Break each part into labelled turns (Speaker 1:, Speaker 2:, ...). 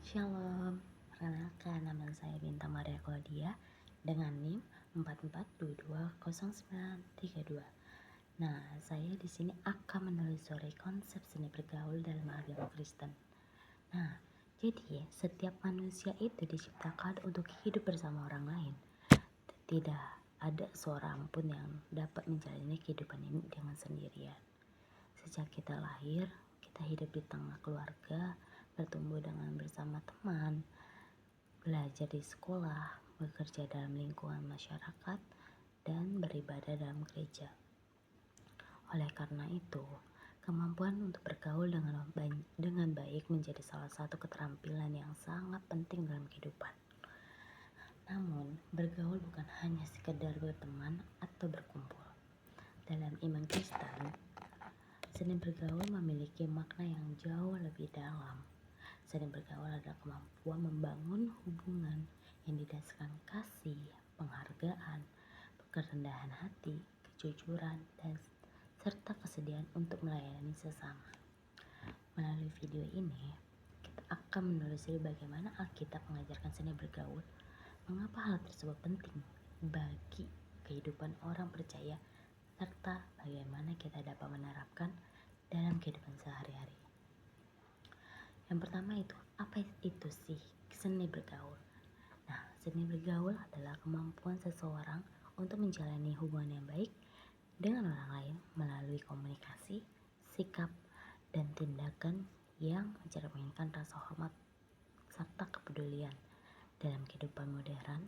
Speaker 1: Shalom, perkenalkan nama saya Bintang Maria Claudia dengan NIM 44220932. Nah, saya di sini akan menelusuri konsep seni bergaul dalam agama Kristen. Nah, jadi setiap manusia itu diciptakan untuk hidup bersama orang lain. Tidak ada seorang pun yang dapat menjalani kehidupan ini dengan sendirian. Sejak kita lahir, kita hidup di tengah keluarga, bertumbuh dengan bersama teman, belajar di sekolah, bekerja dalam lingkungan masyarakat, dan beribadah dalam gereja. Oleh karena itu, kemampuan untuk bergaul dengan baik menjadi salah satu keterampilan yang sangat penting dalam kehidupan. Namun, bergaul bukan hanya sekedar berteman atau berkumpul. Dalam iman Kristen, seni bergaul memiliki makna yang jauh lebih dalam. Seni bergaul adalah kemampuan membangun hubungan yang didasarkan kasih, penghargaan, kerendahan hati, kejujuran, dan serta kesediaan untuk melayani sesama. Melalui video ini, kita akan menelusuri bagaimana Alkitab mengajarkan seni bergaul, mengapa hal tersebut penting bagi kehidupan orang percaya, serta bagaimana kita dapat menerapkan dalam kehidupan sehari-hari. Yang pertama itu, apa itu sih seni bergaul? Nah, seni bergaul adalah kemampuan seseorang untuk menjalani hubungan yang baik dengan orang lain melalui komunikasi, sikap, dan tindakan yang mencerminkan rasa hormat serta kepedulian. Dalam kehidupan modern,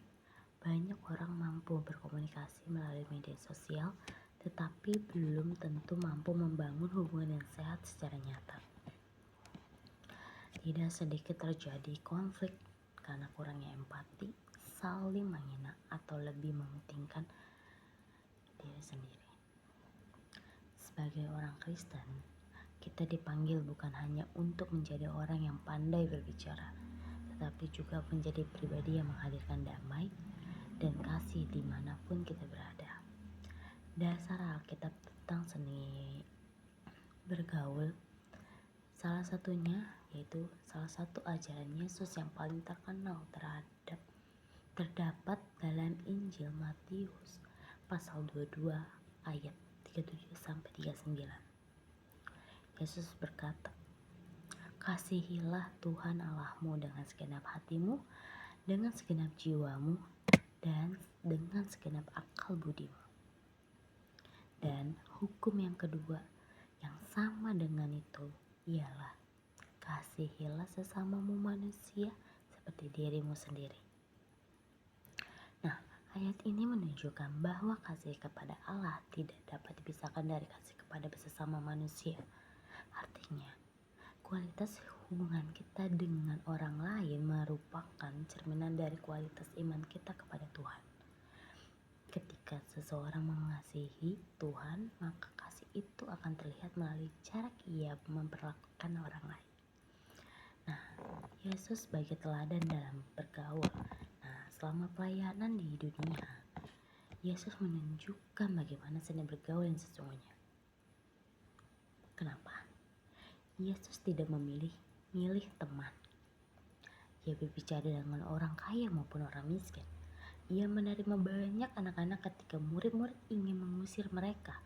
Speaker 1: banyak orang mampu berkomunikasi melalui media sosial, tetapi belum tentu mampu membangun hubungan yang sehat secara nyata. Tidak sedikit terjadi konflik karena kurangnya empati, saling menghina, atau lebih mementingkan diri sendiri. Sebagai orang Kristen, kita dipanggil bukan hanya untuk menjadi orang yang pandai berbicara, tetapi juga menjadi pribadi yang menghadirkan damai dan kasih dimanapun kita berada. Dasar Alkitab tentang seni bergaul, salah satunya yaitu salah satu ajaran Yesus yang paling terkenal terdapat dalam Injil Matius pasal 22 ayat 37-39. Yesus berkata, "Kasihilah Tuhan Allahmu dengan segenap hatimu, dengan segenap jiwamu, dan dengan segenap akal budimu." Dan hukum yang kedua yang sama dengan itu ialah, "Kasihilah sesamamu manusia seperti dirimu sendiri." Nah, ayat ini menunjukkan bahwa kasih kepada Allah tidak dapat dipisahkan dari kasih kepada sesama manusia. Artinya, kualitas hubungan kita dengan orang lain merupakan cerminan dari kualitas iman kita kepada Tuhan. Ketika seseorang mengasihi Tuhan, maka kasih itu akan terlihat melalui cara ia memperlakukan orang lain. Nah, Yesus sebagai teladan dalam bergaul. Nah, selama pelayanan di dunia, Yesus menunjukkan bagaimana seni bergaul yang sesungguhnya. Kenapa? Yesus tidak milih teman. Ia berbicara dengan orang kaya maupun orang miskin. Ia menerima banyak anak-anak ketika murid-murid ingin mengusir mereka.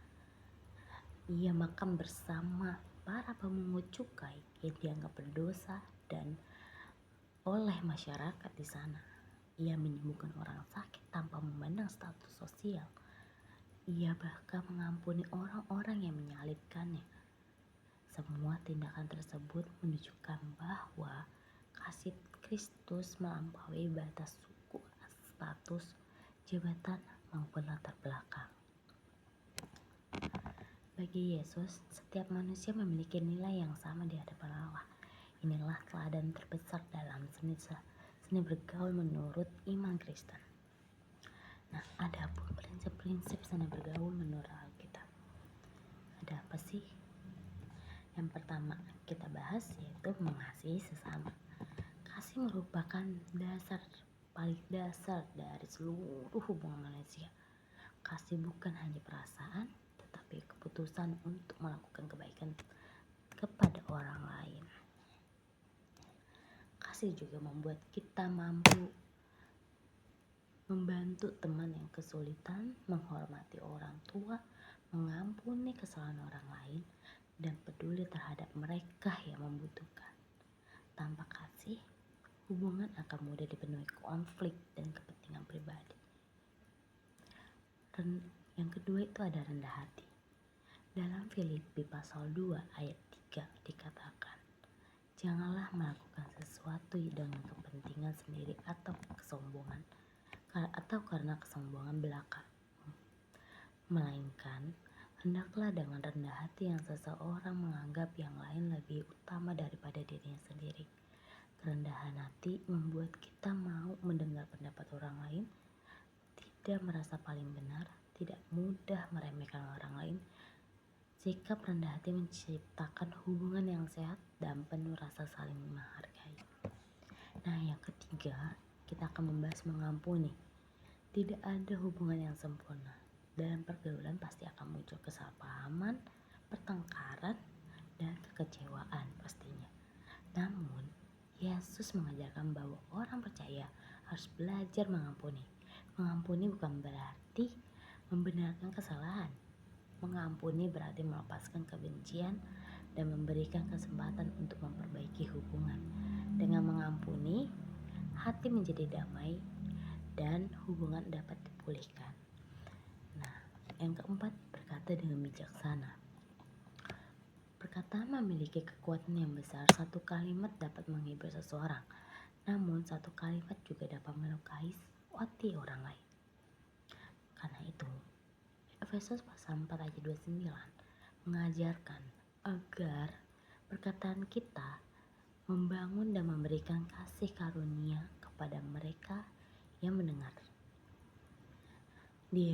Speaker 1: Ia makan bersama para pemungut cukai yang dianggap berdosa dan oleh masyarakat di sana. Ia menyembuhkan orang sakit tanpa memandang status sosial. Ia bahkan mengampuni orang-orang yang menyalibkannya. Semua tindakan tersebut menunjukkan bahwa kasih Kristus melampaui batas suku, status, jabatan, maupun latar belakang. Bagi Yesus, setiap manusia memiliki nilai yang sama di hadapan Allah. Inilah teladan terbesar dalam seni bergaul menurut iman Kristen. Nah, ada pun prinsip-prinsip seni bergaul menurut Alkitab. Ada apa sih? Yang pertama kita bahas yaitu mengasihi sesama. Kasih merupakan paling dasar dari seluruh hubungan manusia. Kasih bukan hanya perasaan, tetapi keputusan untuk melakukan kebaikan kepada orang lain. kasih juga membuat kita mampu membantu teman yang kesulitan, menghormati orang tua, mengampuni kesalahan orang lain, dan peduli terhadap mereka yang membutuhkan. Tanpa kasih, hubungan akan mudah dipenuhi konflik dan kepentingan pribadi. Yang kedua itu ada rendah hati. Dalam Filipi pasal 2 ayat 3 dikatakan, janganlah melakukan sesuatu dengan kepentingan sendiri atau kesombongan atau karena kesombongan belaka, melainkan hendaklah dengan rendah hati yang seseorang menganggap yang lain lebih utama daripada dirinya sendiri. Kerendahan hati membuat kita mau mendengar pendapat orang lain, tidak merasa paling benar, tidak mudah meremehkan orang lain. Sikap rendah hati menciptakan hubungan yang sehat dan penuh rasa saling menghargai. Nah, yang ketiga, kita akan membahas mengampuni. Tidak ada hubungan yang sempurna. Dalam pergaulan pasti akan muncul kesalahpahaman, pertengkaran, dan kekecewaan pastinya. Namun, Yesus mengajarkan bahwa orang percaya harus belajar mengampuni. Mengampuni bukan berarti membenarkan kesalahan. Mengampuni berarti melepaskan kebencian dan memberikan kesempatan untuk memperbaiki hubungan. Dengan mengampuni, hati menjadi damai dan hubungan dapat dipulihkan. Nah, yang keempat, berkata dengan bijaksana. Perkataan memiliki kekuatan yang besar. Satu kalimat dapat menghibur seseorang, namun satu kalimat juga dapat melukai hati orang lain. Karena itu, Efesus pasal 4 ayat 29 mengajarkan agar perkataan kita membangun dan memberikan kasih karunia kepada mereka yang mendengar. Di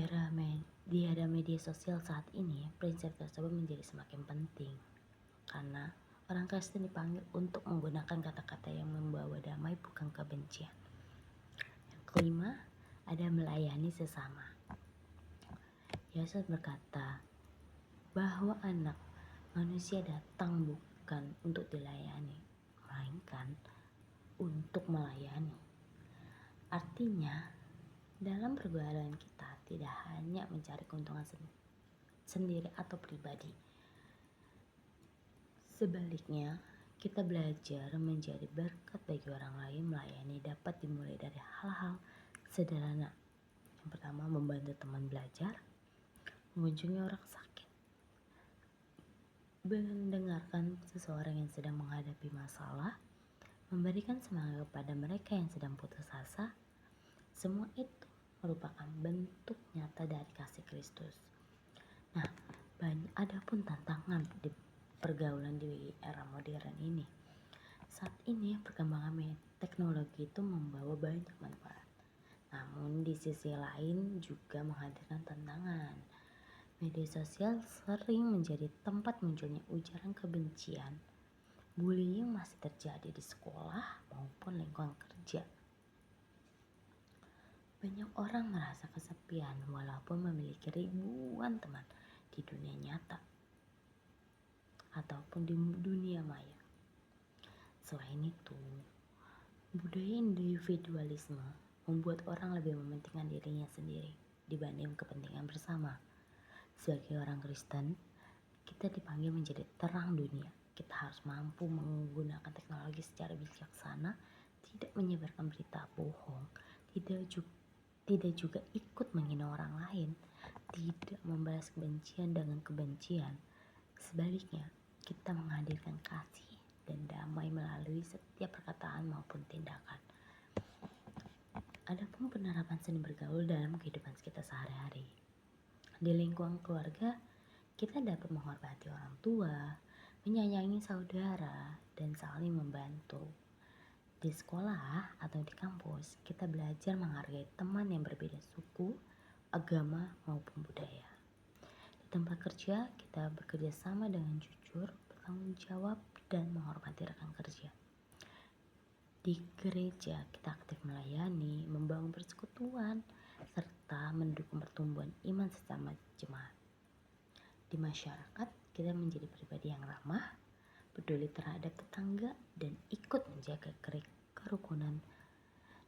Speaker 1: era media sosial saat ini, prinsip tersebut menjadi semakin penting karena orang Kristen dipanggil untuk menggunakan kata-kata yang membawa damai, bukan kebencian. Yang kelima, ada melayani sesama. Yesus berkata bahwa anak manusia datang bukan untuk dilayani, melainkan untuk melayani. Artinya, dalam pergaulan kita tidak hanya mencari keuntungan sendiri atau pribadi. Sebaliknya, kita belajar menjadi berkat bagi orang lain. Melayani dapat dimulai dari hal-hal sederhana. Yang pertama, membantu teman belajar, mengunjungi orang sakit, mendengarkan seseorang yang sedang menghadapi masalah, memberikan semangat kepada mereka yang sedang putus asa. Semua itu merupakan bentuk nyata dari kasih Kristus. Nah, ada pun tantangan di pergaulan di era modern ini. Saat ini perkembangan teknologi itu membawa banyak manfaat. Namun di sisi lain juga menghadirkan tantangan. Media sosial sering menjadi tempat munculnya ujaran kebencian. Bullying masih terjadi di sekolah maupun lingkungan kerja. Banyak orang merasa kesepian walaupun memiliki ribuan teman di dunia nyata ataupun di dunia maya. Selain itu, budaya individualisme membuat orang lebih mementingkan dirinya sendiri dibanding kepentingan bersama. Sebagai orang Kristen, kita dipanggil menjadi terang dunia. Kita harus mampu menggunakan teknologi secara bijaksana, tidak menyebarkan berita bohong, tidak juga ikut menghina orang lain, tidak membalas kebencian dengan kebencian. Sebaliknya, kita menghadirkan kasih dan damai melalui setiap perkataan maupun tindakan. Adapun penerapan seni bergaul dalam kehidupan kita sehari-hari. Di lingkungan keluarga, kita dapat menghormati orang tua, menyayangi saudara, dan saling membantu. Di sekolah atau di kampus, kita belajar menghargai teman yang berbeda suku, agama, maupun budaya. Di tempat kerja, kita bekerja sama dengan jujur, bertanggung jawab, dan menghormati rekan kerja. Di gereja, kita aktif melayani, membangun persekutuan, serta mendukung pertumbuhan iman sesama jemaat. Di masyarakat, kita menjadi pribadi yang ramah, peduli terhadap tetangga, dan ikut menjaga kerukunan.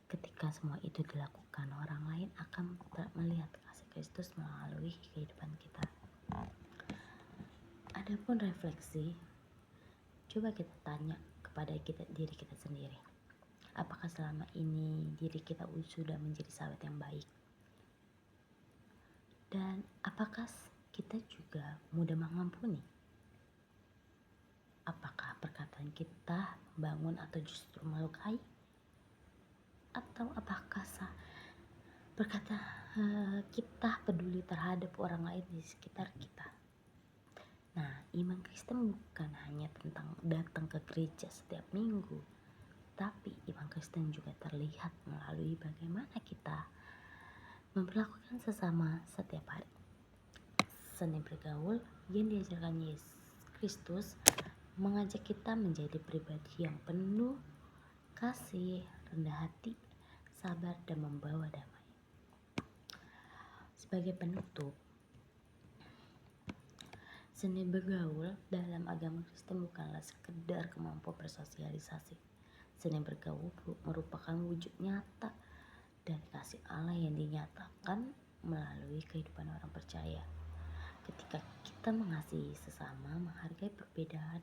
Speaker 1: Ketika semua itu dilakukan, orang lain akan melihat kasih Kristus melalui kehidupan kita. Adapun refleksi, coba kita tanya kepada diri kita sendiri. Apakah selama ini diri kita sudah menjadi sahabat yang baik? Dan apakah kita juga mudah mengampuni? Apakah perkataan kita membangun atau justru melukai? Atau apakah kita peduli terhadap orang lain di sekitar kita? Nah, iman Kristen bukan hanya tentang datang ke gereja setiap minggu, tapi iman Kristen juga terlihat melalui bagaimana kita memperlakukan sesama setiap hari. Seni bergaul yang diajarkan Yesus Kristus mengajak kita menjadi pribadi yang penuh kasih, rendah hati, sabar, dan membawa damai. Sebagai penutup, seni bergaul dalam agama Kristen bukanlah sekedar kemampuan bersosialisasi. Seni bergaul merupakan wujud nyata dari kasih Allah yang dinyatakan melalui kehidupan orang percaya. Ketika kita mengasihi sesama, menghargai perbedaan,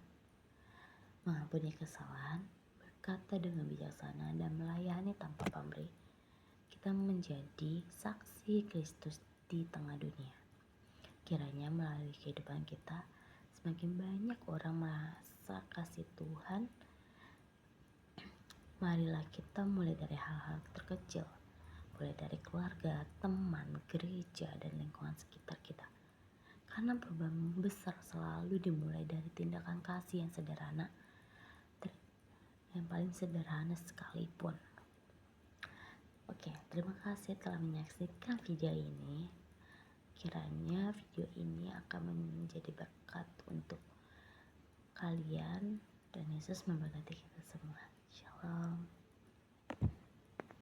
Speaker 1: mengampuni kesalahan, berkata dengan bijaksana, dan melayani tanpa pamrih, kita menjadi saksi Kristus di tengah dunia. Kiranya melalui kehidupan kita, semakin banyak orang merasa kasih Tuhan. Marilah kita mulai dari hal-hal terkecil, mulai dari keluarga, teman, gereja, dan lingkungan sekitar kita. Karena perubahan besar selalu dimulai dari tindakan kasih yang sederhana, yang paling sederhana sekalipun. Oke, terima kasih telah menyaksikan video ini. Kiranya video ini akan menjadi berkat untuk kalian dan Yesus memberkati kita semua. Shalom.